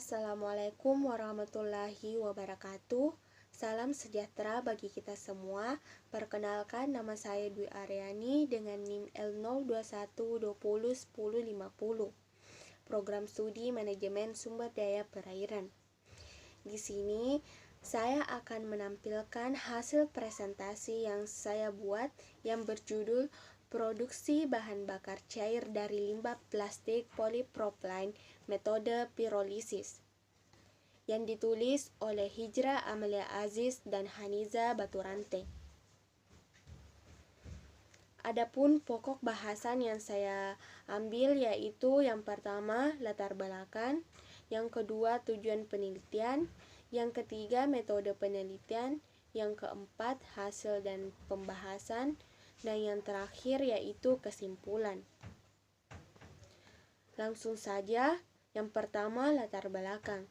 Assalamualaikum warahmatullahi wabarakatuh. Salam sejahtera bagi kita semua. Perkenalkan, nama saya Dwi Aryani dengan NIM L021201050. Program Studi Manajemen Sumber Daya Perairan. Di sini saya akan menampilkan hasil presentasi yang saya buat yang berjudul Produksi Bahan Bakar Cair dari Limbah Plastik Polipropylene Metode Pirolisis, yang ditulis oleh Hijra Amalia Aziz dan Haniza Baturante. Adapun pokok bahasan yang saya ambil yaitu yang pertama latar belakang, yang kedua tujuan penelitian, yang ketiga metode penelitian, yang keempat hasil dan pembahasan, dan yang terakhir yaitu kesimpulan. Langsung saja, yang pertama latar belakang.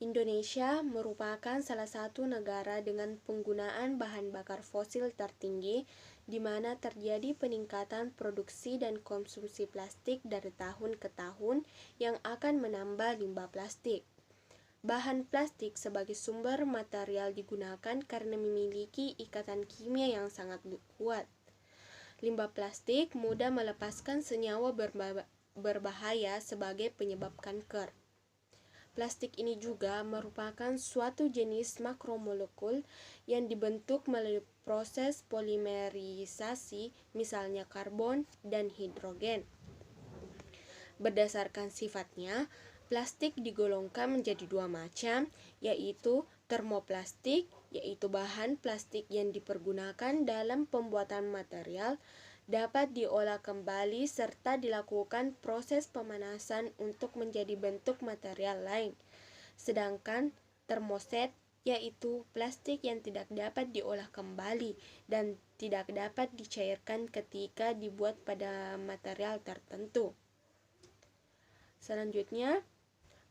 Indonesia merupakan salah satu negara dengan penggunaan bahan bakar fosil tertinggi, di mana terjadi peningkatan produksi dan konsumsi plastik dari tahun ke tahun yang akan menambah limbah plastik. Bahan plastik sebagai sumber material digunakan karena memiliki ikatan kimia yang sangat kuat. Limbah plastik mudah melepaskan senyawa berbahaya sebagai penyebab kanker. Plastik ini juga merupakan suatu jenis makromolekul yang dibentuk melalui proses polimerisasi, misalnya karbon dan hidrogen. Berdasarkan sifatnya, plastik digolongkan menjadi dua macam, yaitu termoplastik, yaitu bahan plastik yang dipergunakan dalam pembuatan material, dapat diolah kembali serta dilakukan proses pemanasan untuk menjadi bentuk material lain. Sedangkan termoset yaitu plastik yang tidak dapat diolah kembali dan tidak dapat dicairkan ketika dibuat pada material tertentu. Selanjutnya,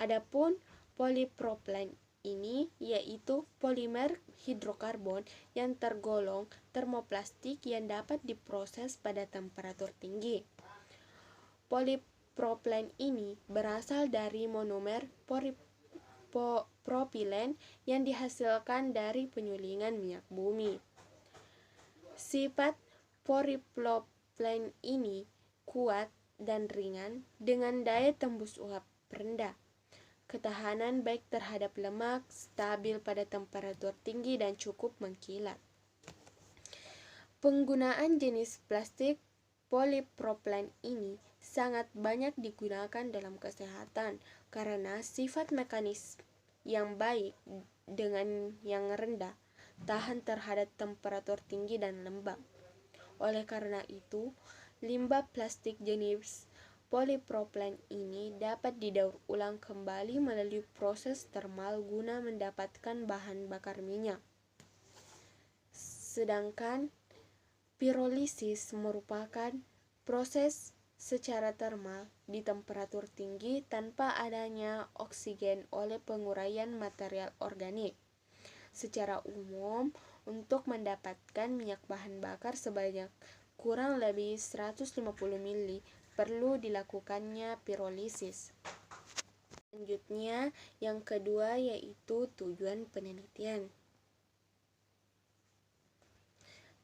adapun polipropylene ini yaitu polimer hidrokarbon yang tergolong termoplastik yang dapat diproses pada temperatur tinggi. Polipropylene ini berasal dari monomer propilen yang dihasilkan dari penyulingan minyak bumi. Sifat polipropylene ini kuat dan ringan dengan daya tembus uap rendah. Ketahanan baik terhadap lemak, stabil pada temperatur tinggi dan cukup mengkilat. Penggunaan jenis plastik polipropylene ini sangat banyak digunakan dalam kesehatan karena sifat mekanis yang baik dengan yang rendah, tahan terhadap temperatur tinggi dan lembab. Oleh karena itu, limbah plastik jenis polipropylene ini dapat didaur ulang kembali melalui proses termal guna mendapatkan bahan bakar minyak. Sedangkan pirolisis merupakan proses secara termal di temperatur tinggi tanpa adanya oksigen oleh penguraian material organik. Secara umum, untuk mendapatkan minyak bahan bakar sebanyak kurang lebih 150 ml perlu dilakukannya pirolisis. Selanjutnya, yang kedua yaitu tujuan penelitian.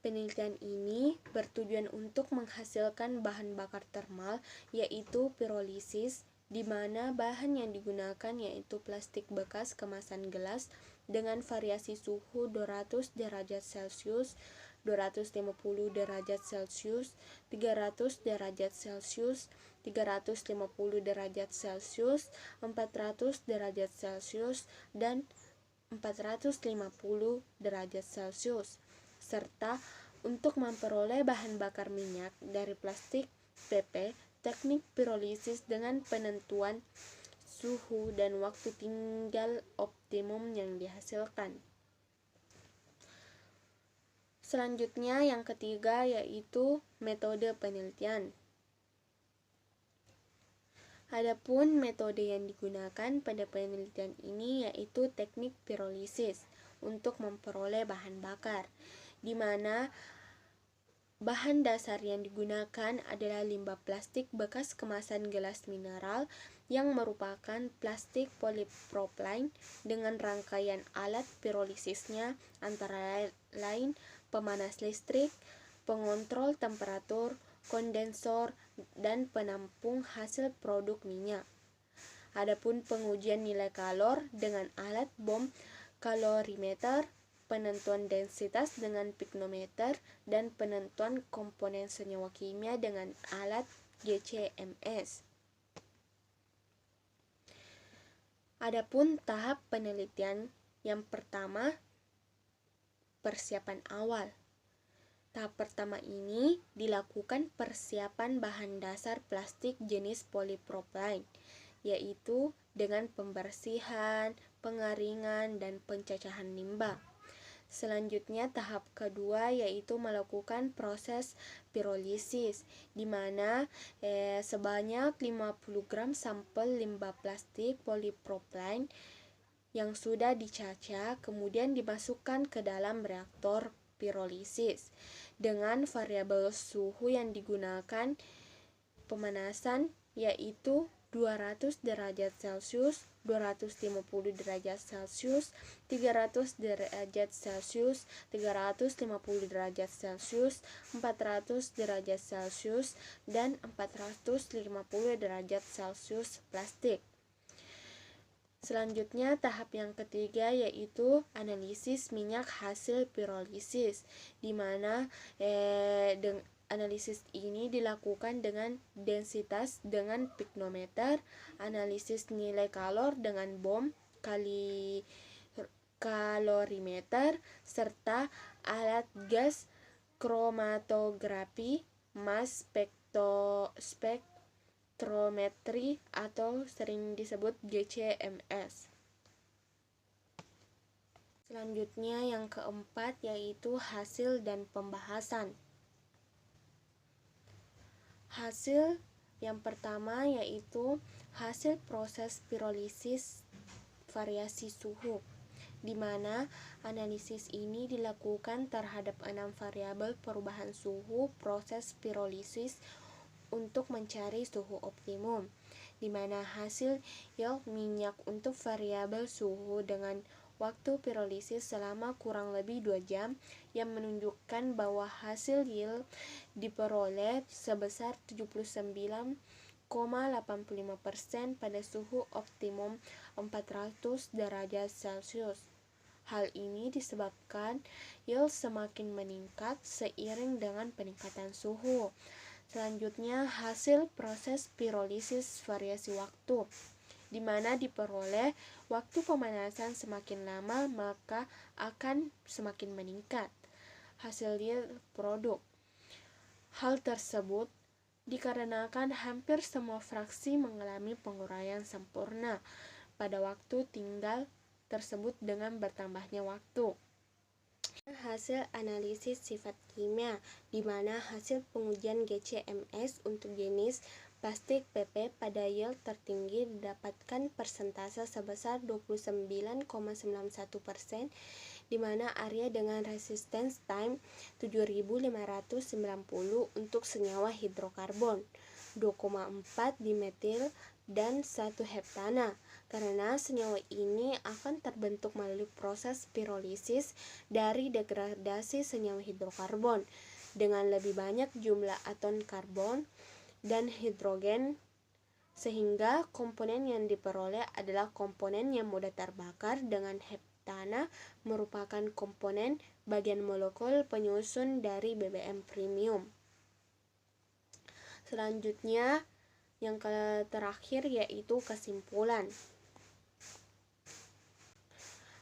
Penelitian ini bertujuan untuk menghasilkan bahan bakar termal yaitu pirolisis, di mana bahan yang digunakan yaitu plastik bekas kemasan gelas dengan variasi suhu 200 derajat Celcius, 250 derajat Celcius, 300 derajat Celcius, 350 derajat Celcius, 400 derajat Celcius, dan 450 derajat Celcius. Serta untuk memperoleh bahan bakar minyak dari plastik PP, teknik pirolisis dengan penentuan suhu dan waktu tinggal optimum yang dihasilkan. Selanjutnya yang ketiga yaitu metode penelitian. Adapun metode yang digunakan pada penelitian ini yaitu teknik pirolisis untuk memperoleh bahan bakar, di mana Bahan dasar yang digunakan adalah limbah plastik bekas kemasan gelas mineral yang merupakan plastik polipropylene dengan rangkaian alat pirolisisnya antara lain pemanas listrik, pengontrol temperatur, kondensor, dan penampung hasil produk minyak. Adapun pengujian nilai kalor dengan alat bom kalorimeter, penentuan densitas dengan piknometer, dan penentuan komponen senyawa kimia dengan alat GCMS. Adapun tahap penelitian yang pertama, persiapan awal. Tahap pertama ini dilakukan persiapan bahan dasar plastik jenis polipropylene, yaitu dengan pembersihan, pengaringan, dan pencacahan limbah. Selanjutnya tahap kedua yaitu melakukan proses pirolisis, di mana sebanyak 50 gram sampel limbah plastik polipropylene yang sudah dicaca kemudian dimasukkan ke dalam reaktor pirolisis dengan variabel suhu yang digunakan pemanasan yaitu 200 derajat Celcius, 250 derajat Celcius, 300 derajat Celcius, 350 derajat Celcius, 400 derajat Celcius, dan 450 derajat Celcius plastik. Selanjutnya tahap yang ketiga yaitu analisis minyak hasil pirolisis, di mana analisis ini dilakukan dengan densitas dengan piknometer, analisis nilai kalor dengan bom kalorimeter, serta alat gas kromatografi, mass spektrometri atau sering disebut GCMS. Selanjutnya yang keempat yaitu hasil dan pembahasan. Hasil yang pertama yaitu hasil proses pirolisis variasi suhu, di mana analisis ini dilakukan terhadap 6 variabel perubahan suhu proses pirolisis untuk mencari suhu optimum, di mana hasil yield minyak untuk variabel suhu dengan waktu pirolisis selama kurang lebih 2 jam yang menunjukkan bahwa hasil yield diperoleh sebesar 79,85% pada suhu optimum 400 derajat Celcius. Hal ini disebabkan yield semakin meningkat seiring dengan peningkatan suhu. Selanjutnya hasil proses pirolisis variasi waktu, di mana diperoleh waktu pemanasan semakin lama maka akan semakin meningkat hasil yield produk. Hal tersebut dikarenakan hampir semua fraksi mengalami penguraian sempurna pada waktu tinggal tersebut dengan bertambahnya waktu. Hasil analisis sifat kimia, di mana hasil pengujian GCMS untuk jenis plastik PP pada yield tertinggi didapatkan persentase sebesar 29,91%, di mana area dengan resistance time 7590 untuk senyawa hidrokarbon, 2,4 dimetil dan 1 heptana, karena senyawa ini akan terbentuk melalui proses pirolisis dari degradasi senyawa hidrokarbon dengan lebih banyak jumlah atom karbon dan hidrogen, sehingga komponen yang diperoleh adalah komponen yang mudah terbakar dengan heptana merupakan komponen bagian molekul penyusun dari BBM premium. Selanjutnya yang terakhir yaitu kesimpulan.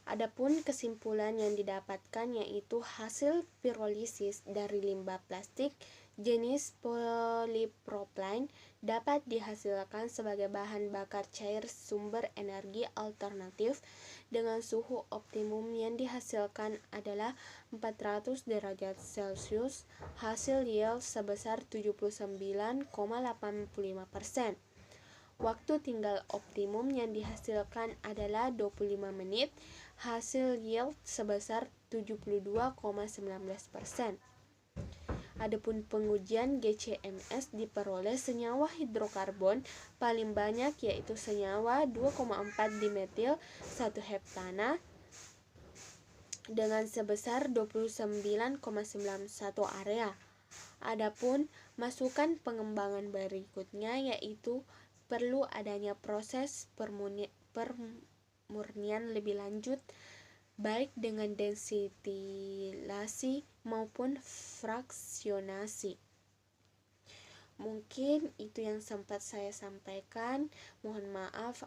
Adapun kesimpulan yang didapatkan yaitu hasil pirolisis dari limbah plastik jenis polipropylene dapat dihasilkan sebagai bahan bakar cair sumber energi alternatif dengan suhu optimum yang dihasilkan adalah 400 derajat Celcius, hasil yield sebesar 79,85%. Waktu tinggal optimum yang dihasilkan adalah 25 menit, hasil yield sebesar 72,19%. Adapun pengujian GCMS diperoleh senyawa hidrokarbon paling banyak yaitu senyawa 2,4 dimetil 1 heptana dengan sebesar 29,91 area. Adapun masukan pengembangan berikutnya yaitu perlu adanya proses pemurnian lebih lanjut baik dengan destitilasi maupun fraksionasi. Mungkin itu yang sempat saya sampaikan. Mohon maaf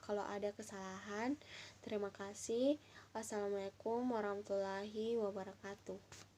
kalau ada kesalahan. Terima kasih. Wassalamualaikum warahmatullahi wabarakatuh.